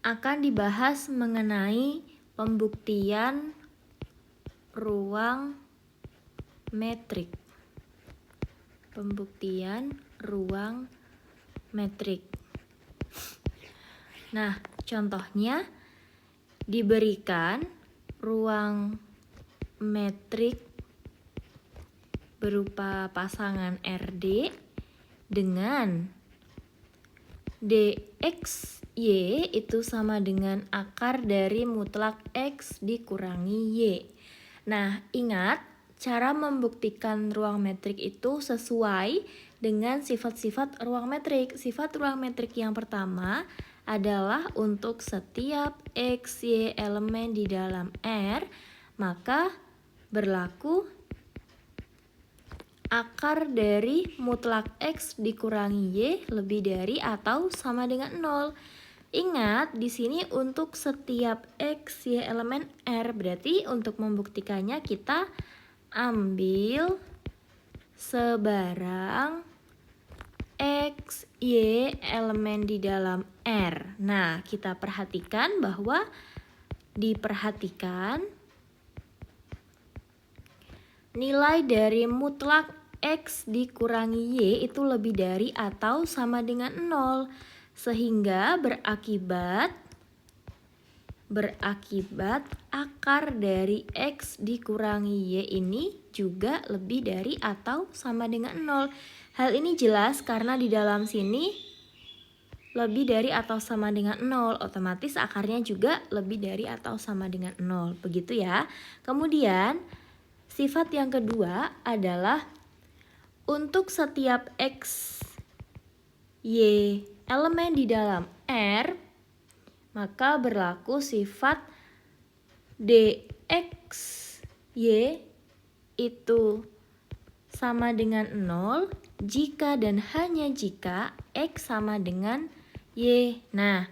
akan dibahas mengenai pembuktian ruang metrik. Pembuktian ruang metrik. Nah, contohnya diberikan ruang metrik berupa pasangan RD dengan DXY itu sama dengan akar dari mutlak X dikurangi Y. Nah, ingat cara membuktikan ruang metrik itu sesuai dengan sifat-sifat ruang metrik. Sifat ruang metrik yang pertama adalah untuk setiap X, Y elemen di dalam R, maka berlaku akar dari mutlak X dikurangi Y lebih dari atau sama dengan 0. Ingat, di sini untuk setiap X, Y elemen R, berarti untuk membuktikannya kita ambil sebarang X, Y elemen di dalam R. Nah, kita perhatikan bahwa nilai dari mutlak X dikurangi Y itu lebih dari atau sama dengan 0. Sehingga berakibat akar dari X dikurangi Y ini juga lebih dari atau sama dengan 0. Hal ini jelas karena di dalam sini lebih dari atau sama dengan 0, otomatis akarnya juga lebih dari atau sama dengan 0. Begitu ya. Kemudian sifat yang kedua adalah untuk setiap X, Y elemen di dalam R, maka berlaku sifat DXY itu sama dengan 0 jika dan hanya jika X sama dengan Y. Nah,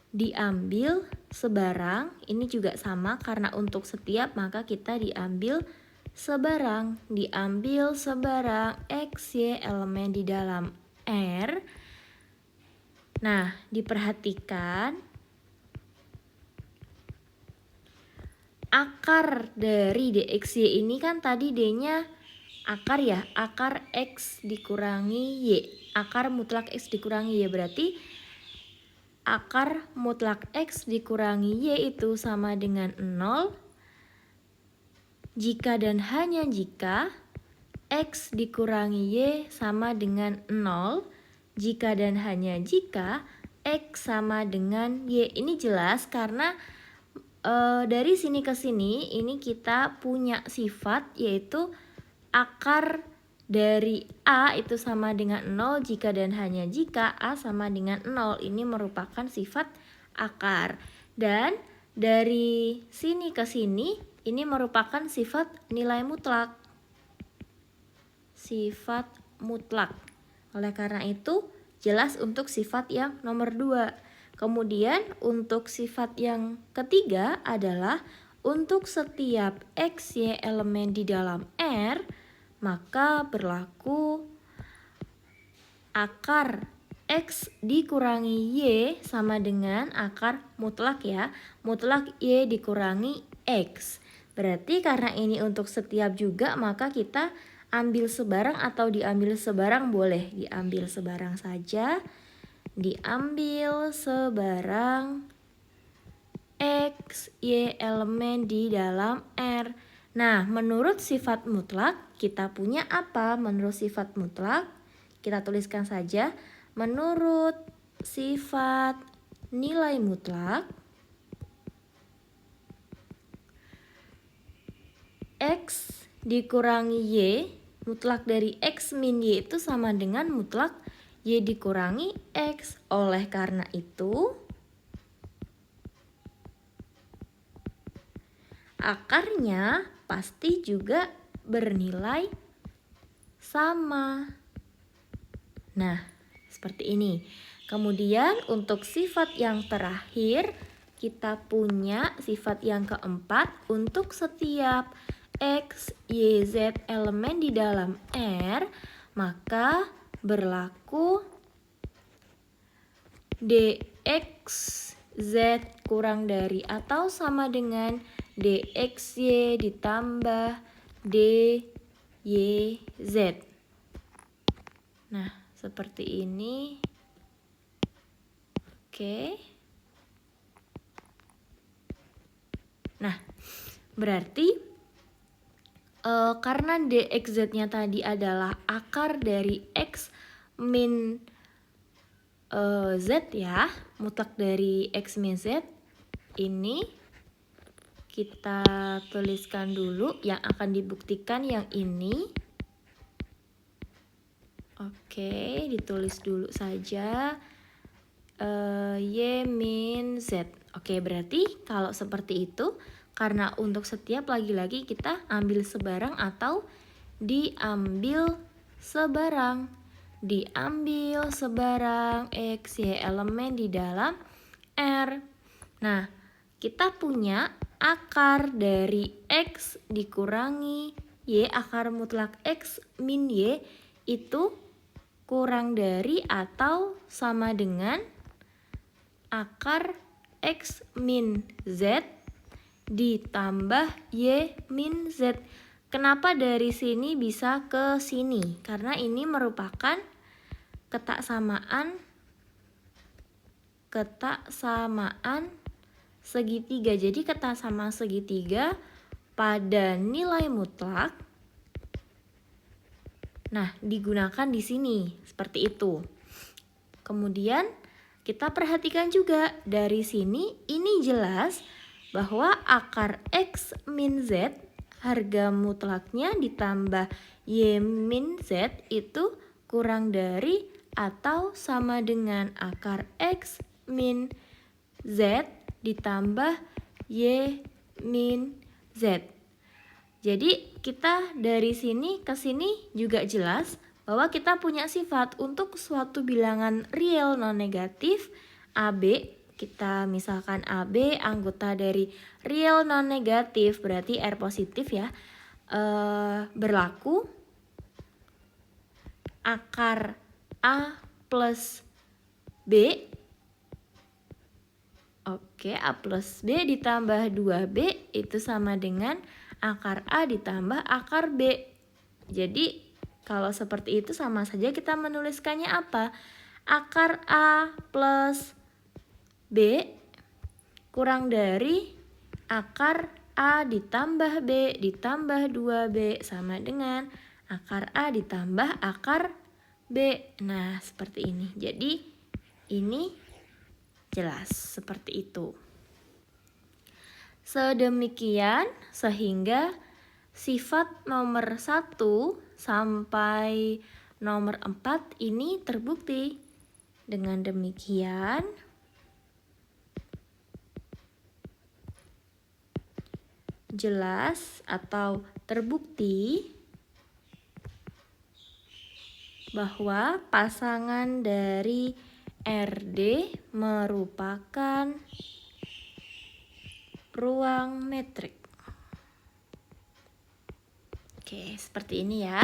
diambil sebarang, ini juga sama karena untuk setiap maka kita diambil sebarang X, Y elemen di dalam R. Nah, diperhatikan akar dari DXY ini kan tadi D-nya akar ya, akar X dikurangi Y, akar mutlak X dikurangi Y, berarti akar mutlak X dikurangi Y itu sama dengan 0 jika dan hanya jika X dikurangi Y sama dengan 0 jika dan hanya jika X sama dengan Y. Ini jelas karena dari sini ke sini ini kita punya sifat yaitu akar dari A itu sama dengan 0 jika dan hanya jika A sama dengan 0. Ini merupakan sifat akar. Dan dari sini ke sini ini merupakan sifat nilai mutlak. Sifat mutlak. Oleh karena itu jelas untuk sifat yang nomor 2. Kemudian untuk sifat yang ketiga adalah untuk setiap X, Y elemen di dalam R, maka berlaku akar X dikurangi Y sama dengan akar mutlak ya. Mutlak Y dikurangi X. Berarti karena ini untuk setiap juga maka kita ambil sebarang atau diambil sebarang boleh. Diambil sebarang saja. Diambil sebarang X, Y elemen di dalam R. Nah, menurut sifat mutlak kita punya apa? Menurut sifat mutlak kita tuliskan saja. Menurut sifat nilai mutlak X dikurangi Y, mutlak dari X min Y itu sama dengan mutlak Y dikurangi X. Oleh karena itu akarnya pasti juga bernilai sama. Nah, seperti ini. Kemudian untuk sifat yang terakhir kita punya sifat yang keempat untuk setiap X, Y, Z elemen di dalam R, maka berlaku DXY Z kurang dari atau sama dengan DXY ditambah DYZ. Nah, seperti ini. Oke. Nah, berarti karena DXZ-nya tadi adalah akar dari X min Z ya, mutlak dari X min Z, ini kita tuliskan dulu yang akan dibuktikan yang ini. Oke, ditulis dulu saja Y min Z. Oke, berarti kalau seperti itu, karena untuk setiap lagi-lagi kita ambil sebarang atau diambil sebarang. Diambil sebarang X, Y elemen di dalam R. Nah, kita punya akar dari X dikurangi Y, akar mutlak X min Y itu kurang dari atau sama dengan akar X min Z ditambah Y min Z. Kenapa dari sini bisa ke sini? Karena ini merupakan ketaksamaan segitiga. Jadi ketaksamaan segitiga pada nilai mutlak. Nah, digunakan di sini seperti itu. Kemudian kita perhatikan juga dari sini, ini jelas bahwa akar X min Z harga mutlaknya ditambah Y min Z itu kurang dari atau sama dengan akar X min Z ditambah Y min Z. Jadi kita dari sini ke sini juga jelas bahwa kita punya sifat untuk suatu bilangan real non-negatif AB. Kita misalkan AB anggota dari real non-negatif, berarti R positif ya, berlaku akar A plus B. Oke, A plus B ditambah 2B itu sama dengan akar A ditambah akar B. Jadi kalau seperti itu sama saja kita menuliskannya apa? Akar A plus B kurang dari akar A ditambah B ditambah 2B sama dengan akar A ditambah akar B. Nah, seperti ini. Jadi ini jelas seperti itu. Sedemikian sehingga sifat nomor 1 sampai nomor 4 ini terbukti. Dengan demikian jelas atau terbukti bahwa pasangan dari RD merupakan ruang metrik. Oke, seperti ini ya.